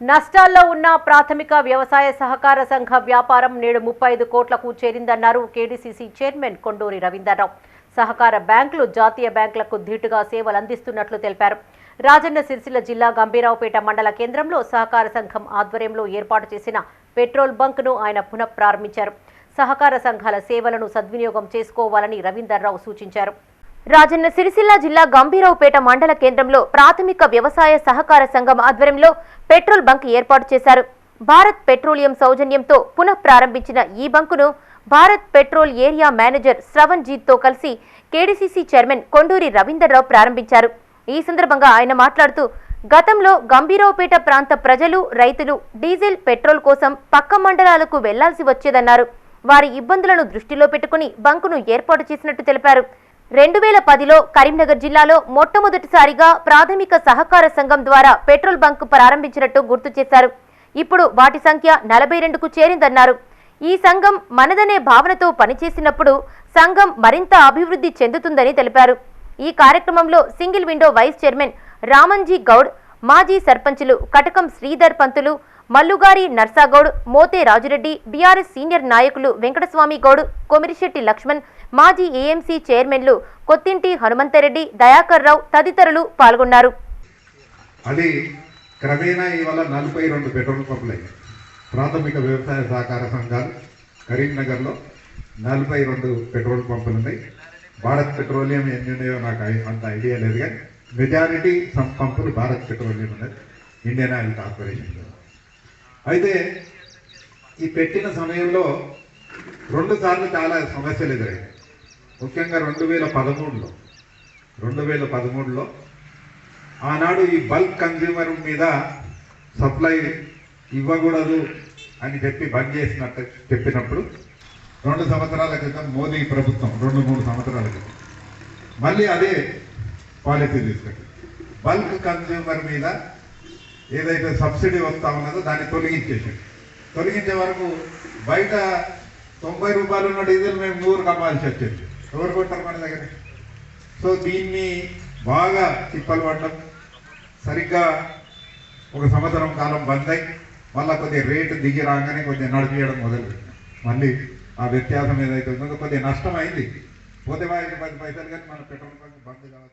నష్టాల్లో ఉన్న ప్రాథమిక వ్యవసాయ సహకార సంఘ వ్యాపారం నేడు 35 కోట్లకు చేరిందన్నారు కేడీసీసీ చైర్మన్ కొండూరి రవీందర్రావు. సహకార బ్యాంకులు జాతీయ బ్యాంకులకు ధీటుగా సేవలు అందిస్తున్నట్లు తెలిపారు. రాజన్న సిరిసిల్ల జిల్లా గంభీరావుపేట మండల కేంద్రంలో సహకార సంఘం ఆధ్వర్యంలో ఏర్పాటు చేసిన పెట్రోల్ బంక్ను ఆయన పునఃప్రారంభించారు. సహకార సంఘాల సేవలను సద్వినియోగం చేసుకోవాలని రవీందర్రావు సూచించారు. రాజన్న సిరిసిల్ల జిల్లా గంభీరావుపేట మండల కేంద్రంలో ప్రాథమిక వ్యవసాయ సహకార సంఘం ఆధ్వర్యంలో పెట్రోల్ బంక్ ఏర్పాటు చేశారు. భారత్ పెట్రోలియం సౌజన్యంతో పునఃప్రారంభించిన ఈ బంకును Bharat petrol area manager Shravan జీత్తో కలిసి కేడీసీసీ చైర్మన్ కొండూరి రవీందర్రావు ప్రారంభించారు. ఈ సందర్భంగా ఆయన మాట్లాడుతూ, గతంలో గంభీరావుపేట ప్రాంత ప్రజలు, రైతులు డీజిల్, పెట్రోల్ కోసం పక్క మండలాలకు వెళ్లాల్సి వచ్చేదన్నారు. వారి ఇబ్బందులను దృష్టిలో పెట్టుకుని బంకును ఏర్పాటు చేసినట్టు తెలిపారు. 2010లో కరీంనగర్ జిల్లాలో మొట్టమొదటిసారిగా ప్రాథమిక సహకార సంఘం ద్వారా పెట్రోల్ బంక్ ప్రారంభించినట్టు గుర్తు చేశారు. ఇప్పుడు వాటి సంఖ్య 42కు చేరిందన్నారు. ఈ సంఘం మనదనే భావనతో పనిచేసినప్పుడు సంఘం మరింత అభివృద్ధి చెందుతుందని తెలిపారు. ఈ కార్యక్రమంలో single window vice chairman Ramanji Goud, మాజీ సర్పంచులు కటకం శ్రీధర్ పంతులు, మల్లుగారి నర్సాగౌడ్, మోతే రాజురెడ్డి, బీఆర్ఎస్ సీనియర్ నాయకులు వెంకటస్వామి గౌడ్, కొమిరిశెట్టి లక్ష్మణ్, మాజీ ఏఎంసీ చైర్మన్లు కొత్తింటి హనుమంతరెడ్డి, దయాకర్ రావు తదితరులు పాల్గొన్నారు. అది క్రమేణా ఇవాళ 42 పెట్రోల్ పంపులు అయ్యాయి. ప్రాథమిక వ్యవసాయ సహకార సంఘాలు కరీంనగర్లో 42 పెట్రోల్ పంపులు ఉన్నాయి. భారత్ పెట్రోలియం ఎన్ని ఉన్నాయో నాకు అంత ఐడియా లేదు, కానీ మెజారిటీ పంపులు భారత్ పెట్రోలియం ఉన్నది, ఇండియన్ ఆయిల్ కార్పొరేషన్. అయితే ఈ పెట్టిన సమయంలో 2 సార్లు చాలా సమస్యలు ఎదురయ్యాయి. ముఖ్యంగా 2013లో ఆనాడు ఈ బల్క్ కన్జ్యూమర్ మీద సప్లై ఇవ్వకూడదు అని చెప్పి బంద్ చేసినట్టు చెప్పినప్పుడు 2 సంవత్సరాల క్రితం మోదీ ప్రభుత్వం 2-3 సంవత్సరాల క్రితం మళ్ళీ అదే పాలసీ తీసుకుంది. బల్క్ కన్జ్యూమర్ మీద ఏదైతే సబ్సిడీ వస్తూ ఉన్నదో దాన్ని తొలగించే వరకు బయట 90 రూపాయలు ఉన్న డీజిల్ మేము 100 కమ్మాల్సి వచ్చింది. ఎవరు కొట్టారు మన దగ్గర? సో దీన్ని బాగా తిప్పలు పడడం, సరిగ్గా 1 సంవత్సరం కాలం బంద్ అయి మళ్ళీ కొద్దిగా రేటు దిగి రాగానే కొద్దిగా నడిపించడం మొదలుపెట్టినాం. మళ్ళీ ఆ వ్యత్యాసం ఏదైతే ఉందో కొద్దిగా నష్టం అయింది. పోతే 5 పైసలు కానీ మన పెట్రోల్ బంక్ బంద్ కావాలి.